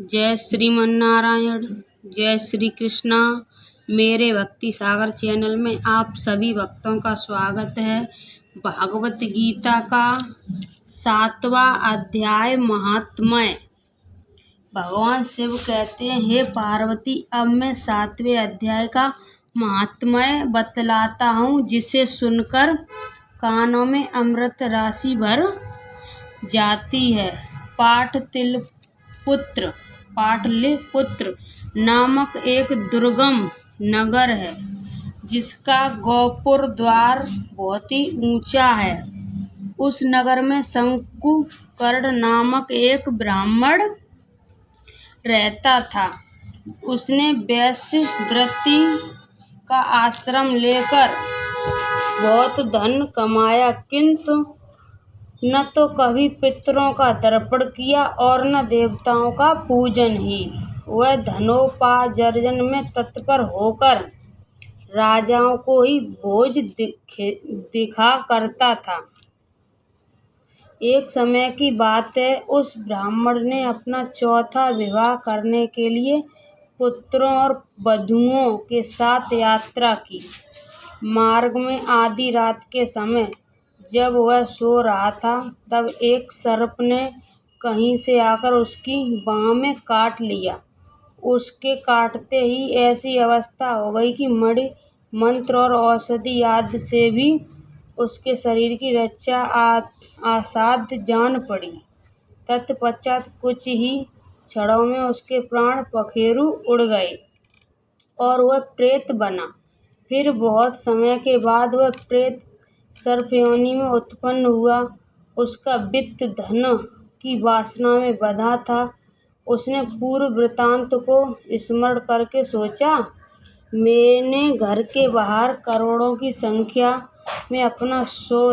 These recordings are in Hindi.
जय श्रीमन नारायण। जय श्री कृष्णा। मेरे भक्ति सागर चैनल में आप सभी भक्तों का स्वागत है। भागवत गीता का 7वां अध्याय महात्म्य। भगवान शिव कहते हैं, हे पार्वती, अब मैं 7वें अध्याय का महात्म्य बतलाता हूँ, जिसे सुनकर कानों में अमृत राशि भर जाती है। पाटलिपुत्र नामक एक दुर्गम नगर है, जिसका गोपुर द्वार बहुत ही ऊंचा है। उस नगर में शंकुकर्ण नामक एक ब्राह्मण रहता था। उसने वैश्य वृत्ति का आश्रम लेकर बहुत धन कमाया, किंतु न तो कभी पितरों का तर्पण किया और न देवताओं का पूजन ही। वह धनोपार्जन में तत्पर होकर राजाओं को ही भोज दिखा करता था। एक समय की बात है, उस ब्राह्मण ने अपना चौथा विवाह करने के लिए पुत्रों और वधुओं के साथ यात्रा की। मार्ग में आधी रात के समय जब वह सो रहा था, तब एक सर्प ने कहीं से आकर उसकी बाँह में काट लिया। उसके काटते ही ऐसी अवस्था हो गई कि मणि मंत्र और औषधि आदि से भी उसके शरीर की रक्षा असाध्य जान पड़ी। तत्पश्चात कुछ ही क्षणों में उसके प्राण पखेरु उड़ गए और वह प्रेत बना। फिर बहुत समय के बाद वह प्रेत सर्प योनि में उत्पन्न हुआ। उसका वित्त धन की वासना में बंधा था। उसने पूर्व वृत्तांत को स्मरण करके सोचा, मैंने घर के बाहर करोड़ों की संख्या में अपना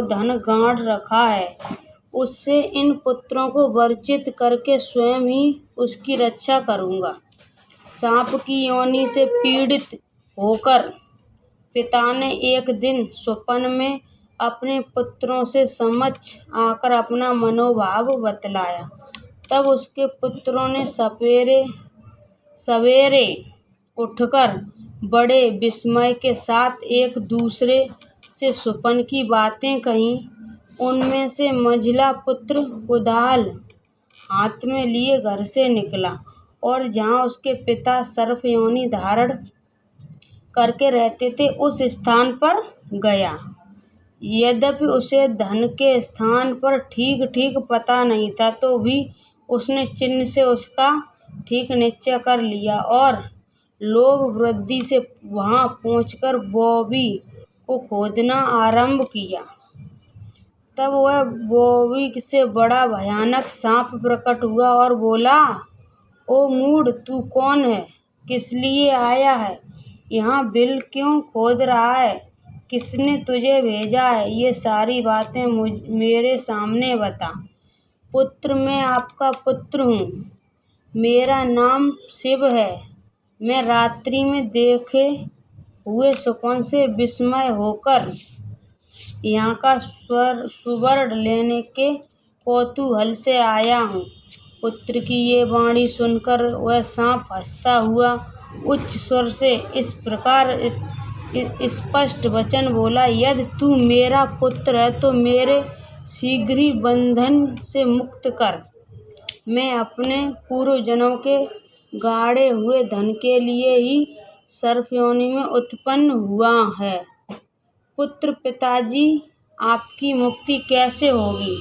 धन गाड़ रखा है। उससे इन पुत्रों को वंचित करके स्वयं ही उसकी रक्षा करूंगा। सांप की योनि से पीड़ित होकर पिता ने एक दिन स्वप्न में अपने पुत्रों से समक्ष आकर अपना मनोभाव बतलाया। तब उसके पुत्रों ने सवेरे उठकर बड़े विस्मय के साथ एक दूसरे से स्वप्न की बातें कहीं। उनमें से मंझला पुत्र कुदाल हाथ में लिए घर से निकला और जहाँ उसके पिता सर्प योनि धारण करके रहते थे, उस स्थान पर गया। यद्यपि उसे धन के स्थान पर ठीक पता नहीं था, तो भी उसने चिन्ह से उसका ठीक निश्चय कर लिया और लोभ वृद्धि से वहां पहुंचकर बोवी को खोदना आरंभ किया। तब वह बोवी से बड़ा भयानक सांप प्रकट हुआ और बोला, ओ मूढ़, तू कौन है? किस लिए आया है? यहाँ बिल क्यों खोद रहा है? किसने तुझे भेजा है? ये सारी बातें मेरे सामने बता। पुत्र, मैं आपका पुत्र हूँ। मेरा नाम शिव है। मैं रात्रि में देखे हुए स्वप्न से विस्मय होकर यहाँ का सुवर्ण लेने के कौतूहल से आया हूँ। पुत्र की ये वाणी सुनकर वह सांप हंसता हुआ उच्च स्वर से इस प्रकार स्पष्ट वचन बोला, यदि तू मेरा पुत्र है तो मेरे शीघ्र ही बंधन से मुक्त कर। मैं अपने पूर्व जन्म के गाड़े हुए धन के लिए ही सर्प योनि में उत्पन्न हुआ है। पुत्र, पिताजी, आपकी मुक्ति कैसे होगी?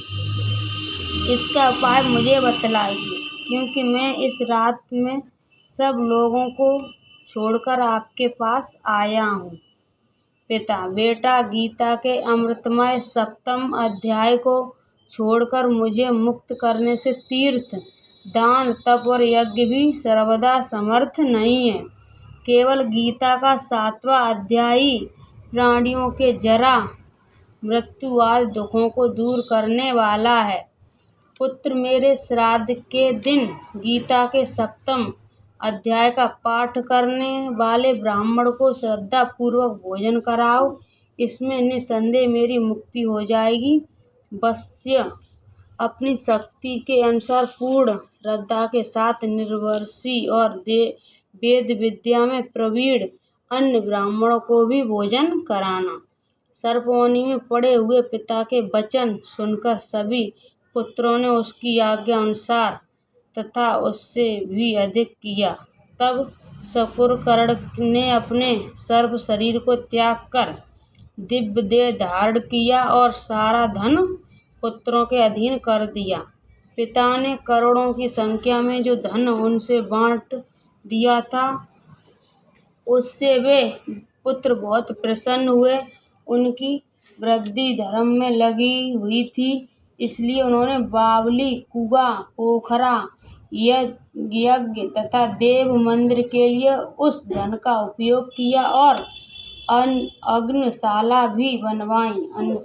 इसका उपाय मुझे बतलाइए, क्योंकि मैं इस रात में सब लोगों को छोड़कर आपके पास आया हूँ। पिता, बेटा, गीता के अमृतमय 7वें अध्याय को छोड़कर मुझे मुक्त करने से तीर्थ, दान, तप और यज्ञ भी सर्वदा समर्थ नहीं है। केवल गीता का 7वां अध्याय ही प्राणियों के जरा मृत्यु आदि दुखों को दूर करने वाला है। पुत्र, मेरे श्राद्ध के दिन गीता के 7वें अध्याय का पाठ करने वाले ब्राह्मण को श्रद्धा पूर्वक भोजन कराओ। इसमें निसंदेह मेरी मुक्ति हो जाएगी। वत्स्य, अपनी शक्ति के अनुसार पूर्ण श्रद्धा के साथ निर्वर्षी और वेद विद्या में प्रवीण अन्य ब्राह्मणों को भी भोजन कराना। सर्पवनी में पड़े हुए पिता के वचन सुनकर सभी पुत्रों ने उसकी आज्ञा अनुसार तथा उससे भी अधिक किया। तब शकुरकर्ण ने अपने सर्व शरीर को त्याग कर दिव्य देह धारण किया और सारा धन पुत्रों के अधीन कर दिया। पिता ने करोड़ों की संख्या में जो धन उनसे बांट दिया था, उससे वे पुत्र बहुत प्रसन्न हुए। उनकी वृद्धि धर्म में लगी हुई थी, इसलिए उन्होंने बावली, कुआं, पोखरा, यज्ञ तथा देव मंदिर के लिए उस धन का उपयोग किया और अग्नशाला भी बनवाई।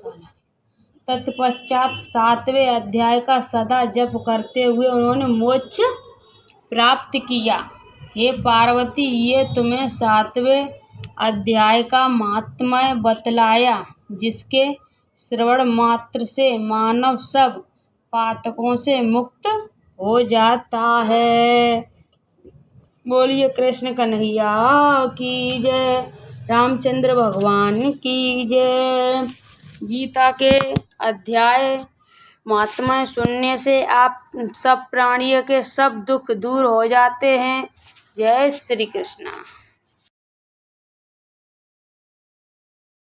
तत्पश्चात 7वें अध्याय का सदा जप करते हुए उन्होंने मोक्ष प्राप्त किया। हे पार्वती, ये तुम्हें 7वें अध्याय का महात्म्य बतलाया, जिसके श्रवण मात्र से मानव सब पातकों से मुक्त हो जाता है। बोलिए कृष्ण कन्हैया की जय, रामचंद्र भगवान की जय। गीता के अध्याय महात्म्य सुनने से आप सब प्राणियों के सब दुख दूर हो जाते हैं। जय श्री कृष्ण।